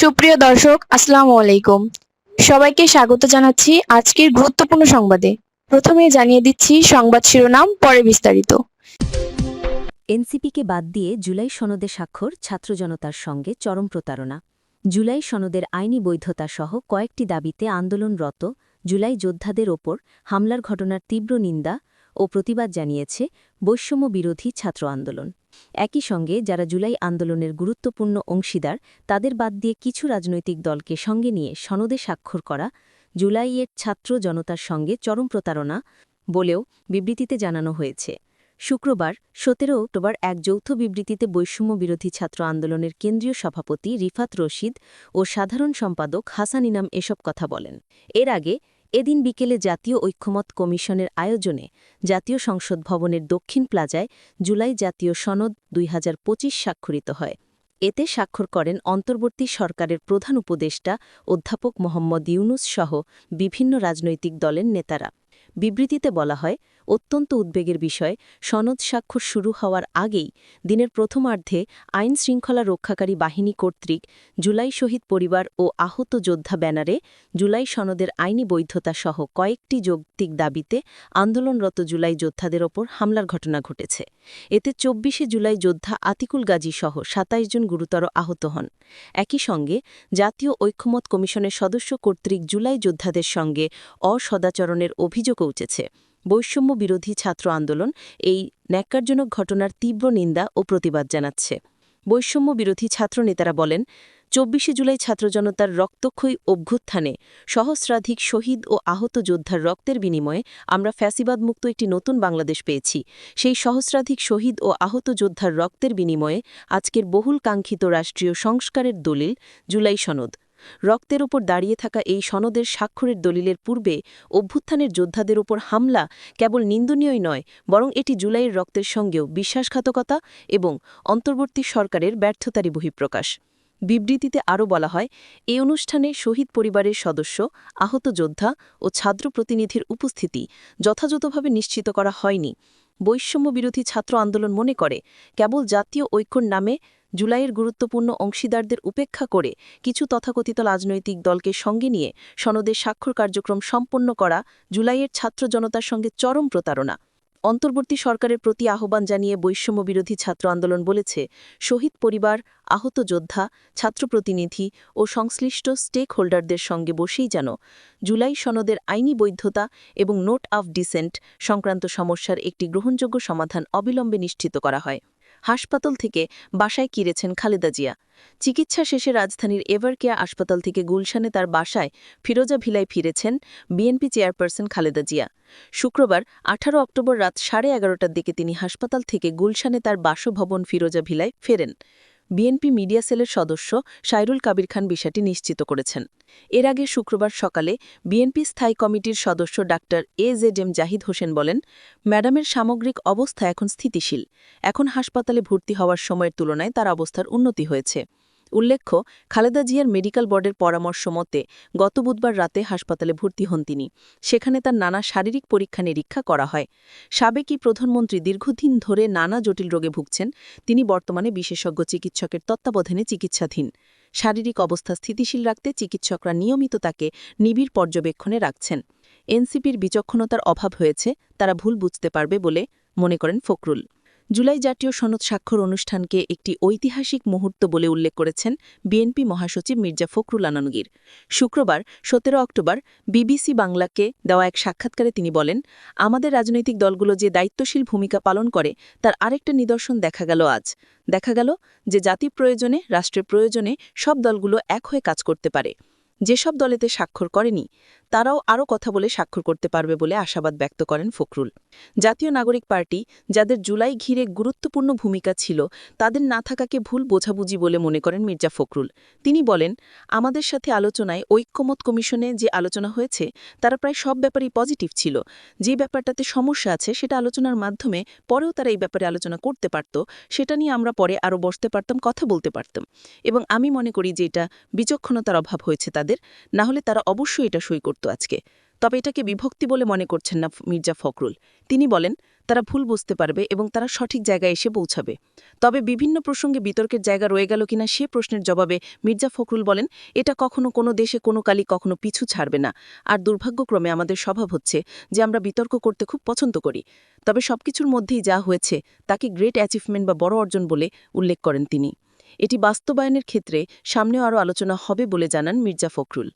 সুপ্রিয় দর্শক, আসসালামু আলাইকুম। সবাইকে স্বাগত জানাচ্ছি আজকের গুরুত্বপূর্ণ সংবাদে। প্রথমে জানিয়ে দিচ্ছি সংবাদ শিরোনাম, পরে বিস্তারিত। এনসিপিকে বাদ দিয়ে জুলাই সনদে স্বাক্ষর ছাত্র জনতার সঙ্গে চরম প্রতারণা। জুলাই সনদের আইনি বৈধতা সহ কয়েকটি দাবিতে আন্দোলনরত জুলাই যোদ্ধাদের ওপর হামলার ঘটনার তীব্র নিন্দা ও প্রতিবাদ জানিয়েছে বৈষম্য বিরোধী ছাত্র আন্দোলন। একই সঙ্গে যারা জুলাই আন্দোলনের গুরুত্বপূর্ণ অংশীদার তাদের বাদ দিয়ে কিছু রাজনৈতিক দলকে সঙ্গে নিয়ে সনদে স্বাক্ষর করা জুলাইয়ের ছাত্র জনতার সঙ্গে চরম প্রতারণা বলেও বিবৃতিতে জানানো হয়েছে। শুক্রবার ১৭ অক্টোবর এক যৌথ বিবৃতিতে বৈষম্য বিরোধী ছাত্র আন্দোলনের কেন্দ্রীয় সভাপতি রিফাত রশিদ ও সাধারণ সম্পাদক হাসান ইনাম এসব কথা বলেন। এর আগে এদিন বিকেলে জাতীয় ঐক্যমত কমিশনের আয়োজনে জাতীয় সংসদ ভবনের দক্ষিণ প্লাজায় জুলাই জাতীয় সনদ ২০২৫ স্বাক্ষরিত হয়। এতে স্বাক্ষর করেন অন্তর্বর্তী সরকারের প্রধান উপদেষ্টা অধ্যাপক মোহাম্মদ ইউনুস সহ বিভিন্ন রাজনৈতিক দলের নেতারা। বিবৃতিতে বলা হয়, অত্যন্ত উদ্বেগের বিষয়, সনদ স্বাক্ষর শুরু হওয়ার আগেই দিনের প্রথমার্ধে আইন শৃঙ্খলা রক্ষাকারী বাহিনী কর্তৃক জুলাই শহীদ পরিবার ও আহত যোদ্ধা ব্যানারে জুলাই সনদের আইনি বৈধতা সহ কয়েকটি যৌক্তিক দাবিতে আন্দোলনরত জুলাই যোদ্ধাদের ওপর হামলার ঘটনা ঘটেছে। এতে ২৪শে জুলাই যোদ্ধা আতিকুল গাজী সহ ২৭ জন গুরুতর আহত হন। একই সঙ্গে জাতীয় ঐক্যমত কমিশনের সদস্য কর্তৃক জুলাই যোদ্ধাদের সঙ্গে অসদাচরণের অভিযোগ উঠেছে। বৈষম্য বিরোধী ছাত্র আন্দোলন এই ন্যাক্কারজনক ঘটনার তীব্র নিন্দা ও প্রতিবাদ জানাচ্ছে। বৈষম্য বিরোধী ছাত্রনেতারা বলেন, ২৪শে জুলাই ছাত্র জনতার রক্তক্ষয়ী অভ্যুত্থানে সহস্রাধিক শহীদ ও আহত যোদ্ধার রক্তের বিনিময়ে আমরা ফ্যাসিবাদমুক্ত একটি নতুন বাংলাদেশ পেয়েছি। সেই সহস্রাধিক শহীদ ও আহত যোদ্ধার রক্তের বিনিময়ে আজকের বহুল কাঙ্ক্ষিত রাষ্ট্রীয় সংস্কারের দলিল জুলাই সনদ। রক্তের ওপর দাঁড়িয়ে থাকা এই সনদের স্বাক্ষরের দলিলের পূর্বে অভ্যুত্থানের যোদ্ধাদের ওপর হামলা কেবল নিন্দনীয়ই নয়, বরং এটি জুলাইয়ের রক্তের সঙ্গেও বিশ্বাসঘাতকতা এবং অন্তর্বর্তী সরকারের ব্যর্থতারই বহিঃপ্রকাশ। বিবৃতিতে আরও বলা হয়, এই অনুষ্ঠানে শহীদ পরিবারের সদস্য, আহত যোদ্ধা ও ছাত্র প্রতিনিধির উপস্থিতি যথাযথভাবে নিশ্চিত করা হয়নি। বৈষম্য বিরোধী ছাত্র আন্দোলন মনে করে, কেবল জাতীয় ঐক্যর নামে জুলাইয়ের গুরুত্বপূর্ণ অংশীদারদের উপেক্ষা করে কিছু তথাকথিত রাজনৈতিক দলকে সঙ্গে নিয়ে সনদের স্বাক্ষর কার্যক্রম সম্পন্ন করা জুলাইয়ের ছাত্র জনতার সঙ্গে চরম প্রতারণা। অন্তর্বর্তী সরকারের প্রতি আহ্বান জানিয়ে বৈষম্য বিরোধী ছাত্র আন্দোলন বলেছে, শহীদ পরিবার, আহত যোদ্ধা, ছাত্র প্রতিনিধি ও সংশ্লিষ্ট স্টেক হোল্ডারদের সঙ্গে বসেই যেন জুলাই সনদের আইনি বৈধতা এবং নোট অফ ডিসেন্ট সংক্রান্ত সমস্যার একটি গ্রহণযোগ্য সমাধান অবিলম্বে নিশ্চিত করা হয়। হাসপাতাল থেকে বাসায় ফিরেছেন খালেদা জিয়া। চিকিৎসা শেষে রাজধানীর এভারকেয়ার হাসপাতাল থেকে গুলশানে তার বাসায় ফিরোজা ভিলায় ফিরেছেন বিএনপি চেয়ারপারসন খালেদা জিয়া। শুক্রবার ১৮ অক্টোবর রাত ১১:৩০টার দিকে তিনি হাসপাতাল থেকে গুলশানে তার বাসভবন ফিরোজা ভিলায় ফেরেন। বিএনপি মিডিয়া সেলের সদস্য সাইরুল কাবির খান বিষয়টি নিশ্চিত করেছেন। এর আগে শুক্রবার সকালে বিএনপি স্থায়ী কমিটির সদস্য ডাক্তার AZM জাহিদ হোসেন বলেন, ম্যাডামের সামগ্রিক অবস্থা এখন স্থিতিশীল। এখন হাসপাতালে ভর্তি হওয়ার সময়ের তুলনায় তার অবস্থার উন্নতি হয়েছে। উল্লেখ্য, খালেদা জিয়ার মেডিকেল বোর্ডের পরামর্শ মতে গত বুধবার রাতে হাসপাতালে ভর্তি হন তিনি। সেখানে তার নানা শারীরিক পরীক্ষা নিরীক্ষা করা হয়। সাবেকি প্রধানমন্ত্রী দীর্ঘদিন ধরে নানা জটিল রোগে ভুগছেন। তিনি বর্তমানে বিশেষজ্ঞ চিকিৎসকের তত্ত্বাবধানে চিকিৎসাধীন। শারীরিক অবস্থা স্থিতিশীল রাখতে চিকিৎসকরা নিয়মিত তাকে নিবিড় পর্যবেক্ষণে রাখছেন। এনসিপির বিচক্ষণতার অভাব হয়েছে, তারা ভুল বুঝতে পারবে বলে মনে করেন ফখরুল। জুলাই জাতীয় সনদ স্বাক্ষর অনুষ্ঠানকে একটি ঐতিহাসিক মুহূর্ত বলে উল্লেখ করেছেন বিএনপি মহাসচিব মির্জা ফখরুল আলমগীর। শুক্রবার ১৭ অক্টোবর বিবিসি বাংলাকে দেওয়া এক সাক্ষাৎকারে তিনি বলেন, আমাদের রাজনৈতিক দলগুলো যে দায়িত্বশীল ভূমিকা পালন করে তার আরেকটা নিদর্শন দেখা গেল আজ। দেখা গেল যে জাতির প্রয়োজনে, রাষ্ট্রের প্রয়োজনে সব দলগুলো এক হয়ে কাজ করতে পারে। যেসব দলেতে স্বাক্ষর করেনি তারাও আরও কথা বলে স্বাক্ষর করতে পারবে বলে আশাবাদ ব্যক্ত করেন ফখরুল। জাতীয় নাগরিক পার্টি, যাদের জুলাই ঘিরে গুরুত্বপূর্ণ ভূমিকা ছিল, তাদের না থাকাকে ভুল বোঝাবুঝি বলে মনে করেন মির্জা ফখরুল। তিনি বলেন, আমাদের সাথে আলোচনায় ঐক্যমত কমিশনে যে আলোচনা হয়েছে তারা প্রায় সব ব্যাপারেই পজিটিভ ছিল। যে ব্যাপারটাতে সমস্যা আছে সেটা আলোচনার মাধ্যমে পরেও তারা এই ব্যাপারে আলোচনা করতে পারত, সেটা নিয়ে আমরা পরে আরও বসতে পারতাম, কথা বলতে পারতাম। এবং আমি মনে করি যে এটা বিচক্ষণতার অভাব হয়েছে তাদের, না হলে তারা অবশ্যই এটা সই করত আজকে। তবে এটাকে বিভক্তি বলে মনে করছেন না মির্জা ফখরুল। তিনি বলেন, তারা ভুল বুঝতে পারবে এবং তারা সঠিক জায়গায় এসে পৌঁছাবে। তবে বিভিন্ন প্রসঙ্গে বিতর্কের জায়গা রয়ে গেল কিনা সে প্রশ্নের জবাবে মির্জা ফখরুল বলেন, এটা কখনো কোনো দেশে কোনো কালই কখনো পিছু ছাড়বে না। আর দুর্ভাগ্যক্রমে আমাদের স্বভাব হচ্ছে যে আমরা বিতর্ক করতে খুব পছন্দ করি। তবে সবকিছুর মধ্যেই যা হয়েছে তাকে গ্রেট অ্যাচিভমেন্ট বা বড় অর্জন বলে উল্লেখ করেন তিনি। এটি বাস্তবায়নের ক্ষেত্রে সামনেও আরও আলোচনা হবে বলে জানান মির্জা ফখরুল।